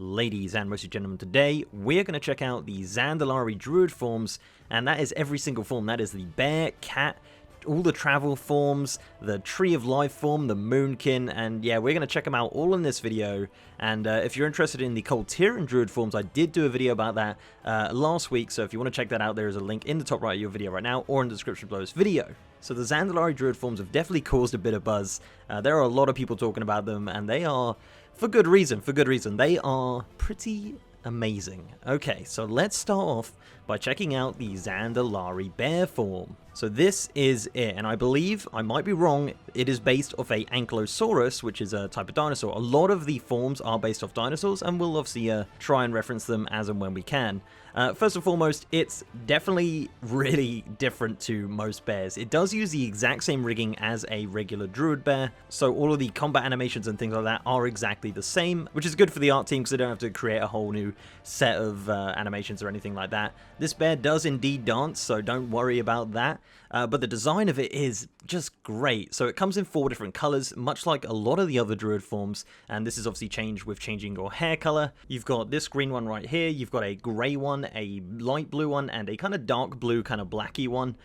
ladies and mostly gentlemen. Today we're going to check out the Zandalari Druid forms, and that is every single form. That is the bear, cat, all the travel forms, the Tree of Life form, the Moonkin, and yeah, we're going to check them out all in this video. And if you're interested in the Coltirian Druid forms, I did do a video about that last week, so if you want to check that out, there is a link in the top right of your video right now, or in the description below this video. So the Zandalari Druid forms have definitely caused a bit of buzz. There are a lot of people talking about them, and they are, for good reason, they are pretty amazing. Okay, so let's start off by checking out the Zandalari Bear form. So this is it, and I believe, I might be wrong, it is based off a Ankylosaurus, which is a type of dinosaur. A lot of the forms are based off dinosaurs, and we'll obviously try and reference them as and when we can. First and foremost, it's definitely really different to most bears. It does use the exact same rigging as a regular Druid bear, so all of the combat animations and things like that are exactly the same, which is good for the art team because they don't have to create a whole new set of animations or anything like that. This bear does indeed dance, so don't worry about that. But the design of it is just great. So it comes in 4 different colors, much like a lot of the other Druid forms, and this is obviously changed with changing your hair color. You've got this green one right here, you've got a gray one, a light blue one, and a kind of dark blue, kind of blacky one,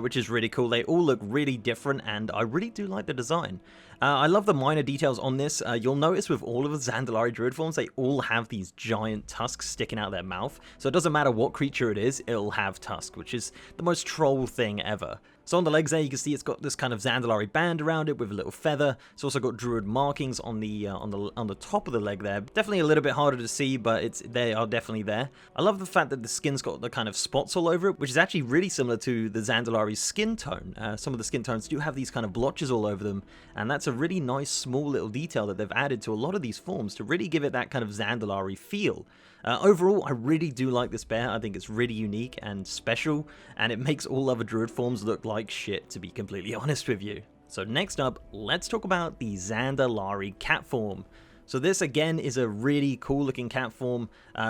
which is really cool. They all look really different, and I really do like the design. I love the minor details on this. You'll notice with all of the Zandalari Druid forms, they all have these giant tusks sticking out of their mouth. So it doesn't matter what creature it is, it'll have tusks, which is the most troll thing ever. So on the legs there, you can see it's got this kind of Zandalari band around it with a little feather. It's also got Druid markings on the top of the leg there. Definitely a little bit harder to see, but they are definitely there. I love the fact that the skin's got the kind of spots all over it, which is actually really similar to the Zandalari's skin tone. Some of the skin tones do have these kind of blotches all over them, and that's a really nice small little detail that they've added to a lot of these forms to really give it that kind of Zandalari feel. Overall, I really do like this bear. I think it's really unique and special, and it makes all other Druid forms look like shit, to be completely honest with you. So next up, let's talk about the Zandalari cat form. So this again is a really cool looking cat form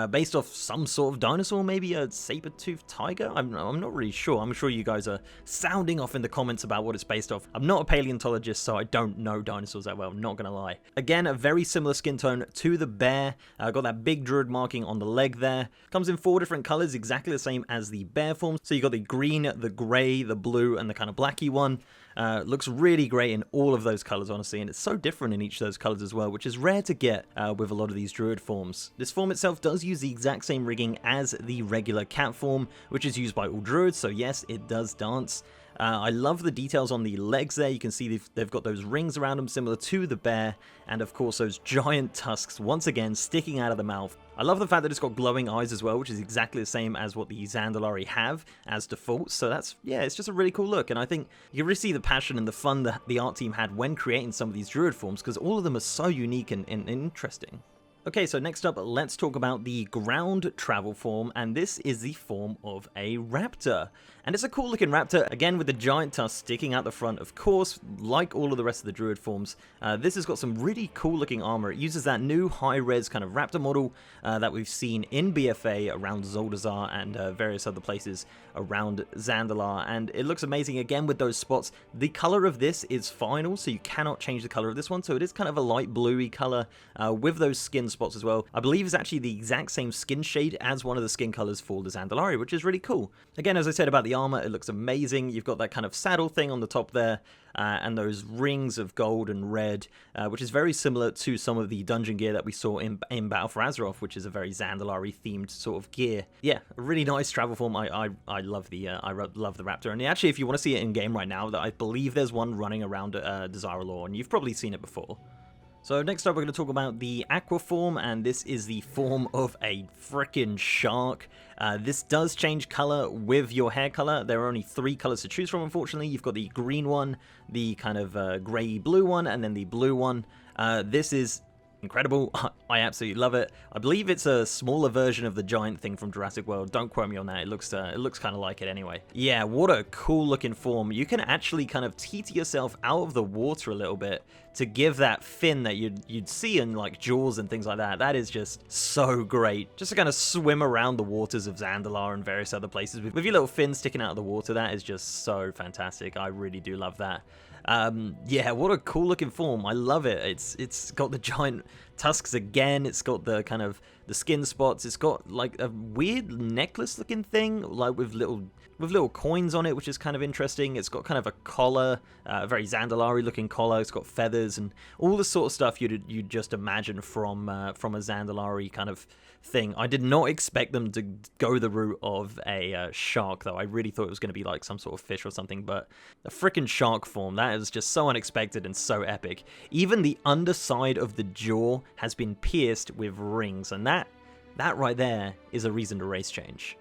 based off some sort of dinosaur, maybe a saber-toothed tiger? I'm not really sure. I'm sure you guys are sounding off in the comments about what it's based off. I'm not a paleontologist, so I don't know dinosaurs that well, I'm not gonna lie. Again, a very similar skin tone to the bear. Got that big Druid marking on the leg there. Comes in 4 different colors, exactly the same as the bear form. So you got the green, the gray, the blue, and the kind of blacky one. Looks really great in all of those colors, honestly, and it's so different in each of those colors as well, which is rare to get with a lot of these Druid forms. This form itself does use the exact same rigging as the regular cat form, which is used by all Druids, so yes, it does dance. I love the details on the legs there. You can see they've got those rings around them similar to the bear, and of course those giant tusks once again sticking out of the mouth. I love the fact that it's got glowing eyes as well, which is exactly the same as what the Zandalari have as default. So that's, yeah, it's just a really cool look, and I think you can really see the passion and the fun that the art team had when creating some of these Druid forms, because all of them are so unique and interesting. Okay, so next up, let's talk about the ground travel form, and this is the form of a raptor. And it's a cool looking raptor, again with the giant tusks sticking out the front, of course, like all of the rest of the Druid forms. This has got some really cool looking armor. It uses that new high-res kind of raptor model that we've seen in BFA around Zaldazar and various other places around Zandalar, and it looks amazing again with those spots. The color of this is final, so you cannot change the color of this one, so it is kind of a light bluey color with those skin spots as well. I believe it's actually the exact same skin shade as one of the skin colors for the Zandalari, which is really cool. Again, as I said about the armor, it looks amazing. You've got that kind of saddle thing on the top there, and those rings of gold and red, which is very similar to some of the dungeon gear that we saw in Battle for Azeroth, which is a very Zandalari themed sort of gear. Yeah, a really nice travel form. I love the raptor, and actually, if you want to see it in game right now, that I believe there's one running around Desirelore, and you've probably seen it before. So next up, we're going to talk about the aqua form, and this is the form of a frickin' shark. This does change color with your hair color. There are only 3 colors to choose from, unfortunately. You've got the green one, the kind of gray-blue one, and then the blue one. This is incredible. I absolutely love it. I believe it's a smaller version of the giant thing from Jurassic World. Don't quote me on that. It looks kind of like it anyway. Yeah, what a cool looking form. You can actually kind of teeter yourself out of the water a little bit to give that fin that you'd see in like Jaws and things like that. That is just so great. Just to kind of swim around the waters of Zandalar and various other places with your little fin sticking out of the water. That is just so fantastic. I really do love that. Yeah, what a cool looking form. I love it. It's got the giant tusks again. It's got the kind of the skin spots. It's got like a weird necklace looking thing, like with little coins on it, which is kind of interesting. It's got kind of a collar, a very Zandalari looking collar. It's got feathers and all the sort of stuff you'd just imagine from a Zandalari kind of thing. I did not expect them to go the route of a shark, though. I really thought it was going to be like some sort of fish or something, but a freaking shark form, that is just so unexpected and so epic. Even the underside of the jaw has been pierced with rings, and that right there is a reason to race change.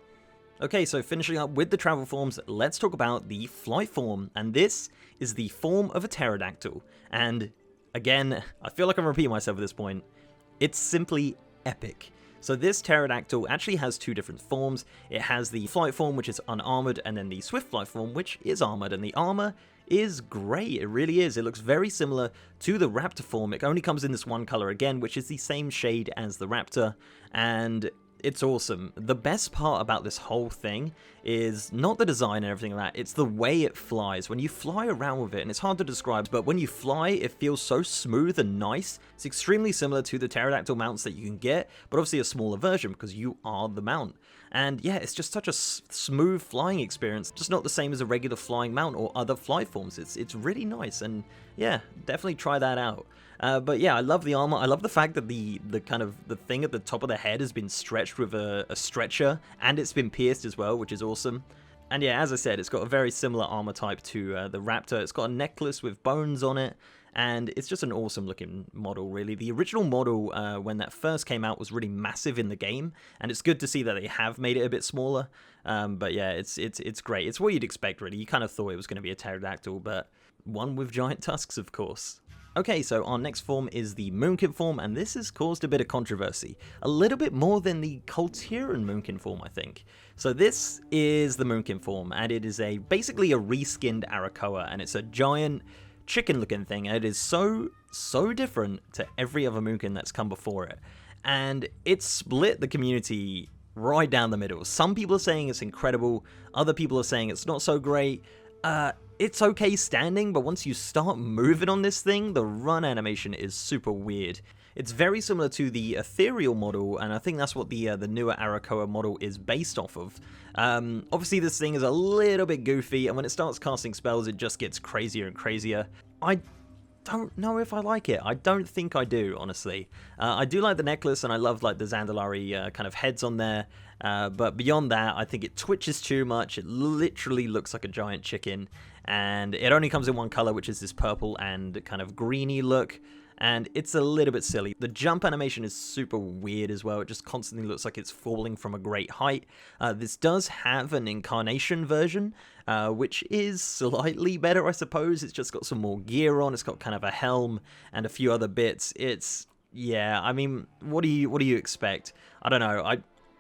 Okay, so finishing up with the travel forms, let's talk about the flight form, and this is the form of a pterodactyl. And again, I feel like I'm repeating myself at this point. It's simply epic. So this pterodactyl actually has two different forms. It has the flight form, which is unarmored, and then the swift flight form, which is armored, and the armor is great. It really is. It looks very similar to the raptor form. It only comes in this one color again, which is the same shade as the raptor, and it's awesome. The best part about this whole thing is not the design and everything like that, it's the way it flies. When you fly around with it, and it's hard to describe, but when you fly, it feels so smooth and nice. It's extremely similar to the pterodactyl mounts that you can get, but obviously a smaller version because you are the mount. And yeah, it's just such a smooth flying experience, just not the same as a regular flying mount or other flight forms. It's really nice, and yeah, definitely try that out. But yeah, I love the armor. I love the fact that the kind of the thing at the top of the head has been stretched with a stretcher, and it's been pierced as well, which is awesome. And yeah, as I said, it's got a very similar armor type to the raptor. It's got a necklace with bones on it, and it's just an awesome looking model, really. The original model, when that first came out, was really massive in the game, and it's good to see that they have made it a bit smaller. But yeah, it's great. It's what you'd expect, really. You kind of thought it was going to be a pterodactyl, but one with giant tusks, of course. Okay, so our next form is the Moonkin form, and this has caused a bit of controversy. A little bit more than the Kultiran Moonkin form, I think. So this is the Moonkin form, and it is basically a reskinned Arakoa, and it's a giant chicken-looking thing, and it is so different to every other Moonkin that's come before it. And it's split the community right down the middle. Some people are saying it's incredible, other people are saying it's not so great. It's okay standing, but once you start moving on this thing, the run animation is super weird. It's very similar to the ethereal model, and I think that's what the newer Arakoa model is based off of. Obviously, this thing is a little bit goofy, and when it starts casting spells, it just gets crazier and crazier. I don't know if I like it. I don't think I do, honestly. I do like the necklace, and I love like the Zandalari kind of heads on there. But beyond that, I think it twitches too much. It literally looks like a giant chicken, and it only comes in one color, which is this purple and kind of greeny look, and it's a little bit silly. The jump animation is super weird as well. It just constantly looks like it's falling from a great height. This does have an incarnation version, which is slightly better, I suppose. It's just got some more gear on. It's got kind of a helm and a few other bits. Yeah, I mean, what do you expect? I don't know.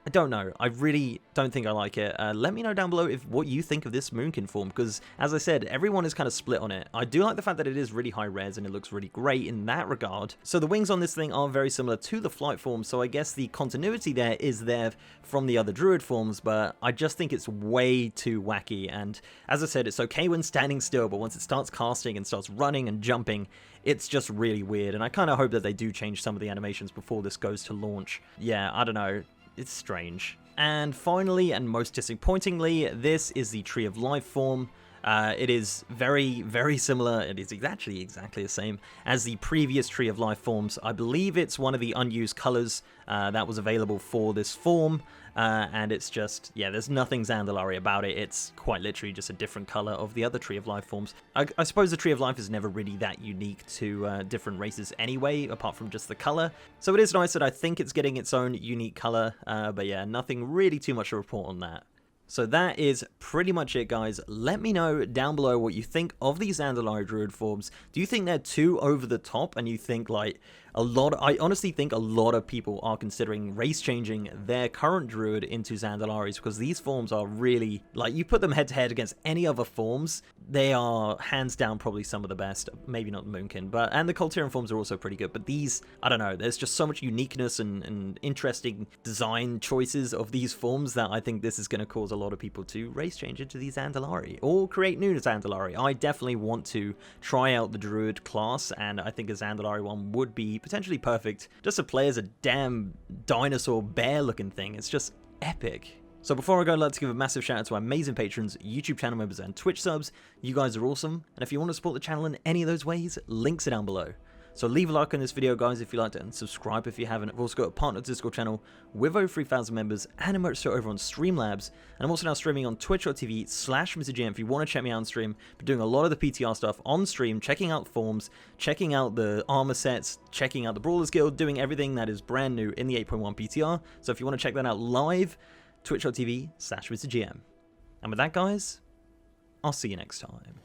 I don't know. I really don't think I like it. Let me know down below what you think of this Moonkin form, because as I said, everyone is kind of split on it. I do like the fact that it is really high res and it looks really great in that regard. So the wings on this thing are very similar to the flight form, so I guess the continuity there is there from the other Druid forms, but I just think it's way too wacky. And as I said, it's okay when standing still, but once it starts casting and starts running and jumping, it's just really weird. And I kind of hope that they do change some of the animations before this goes to launch. Yeah, I don't know. It's strange. And finally, and most disappointingly, this is the Tree of Life form. It is very similar. It is actually exactly the same as the previous Tree of Life forms. I believe it's one of the unused colors that was available for this form. And it's just, yeah, there's nothing Zandalari about it. It's quite literally just a different color of the other Tree of Life forms. I suppose the Tree of Life is never really that unique to different races anyway, apart from just the color. So it is nice that I think it's getting its own unique color. But yeah, nothing really too much to report on that. So that is pretty much it, guys. Let me know down below what you think of these Zandalari Druid forms. Do you think they're too over the top, and you think like I honestly think a lot of people are considering race changing their current Druid into Zandalaris, because these forms are really, like, you put them head to head against any other forms, they are hands down probably some of the best. Maybe not Moonkin, and the Kultiran forms are also pretty good, but these, I don't know, there's just so much uniqueness and interesting design choices of these forms that I think this is going to cause a lot of people to race change into these Zandalari or create new Zandalari. I definitely want to try out the Druid class, and I think a Zandalari one would be potentially perfect just to play as a damn dinosaur bear looking thing. It's just epic. So before I go, I'd like to give a massive shout out to our amazing patrons, YouTube channel members, and Twitch subs. You guys are awesome, and if you want to support the channel in any of those ways, links are down below. So leave a like on this video, guys, if you liked it, and subscribe if you haven't. I've also got a partner Discord channel with over 3,000 members, and a merch store over on Streamlabs, and I'm also now streaming on twitch.tv/MrGM if you want to check me out on stream. But doing a lot of the PTR stuff on stream, checking out forms, checking out the armor sets, checking out the Brawlers Guild, doing everything that is brand new in the 8.1 PTR. So if you want to check that out live, twitch.tv/MrGM. And with that, guys, I'll see you next time.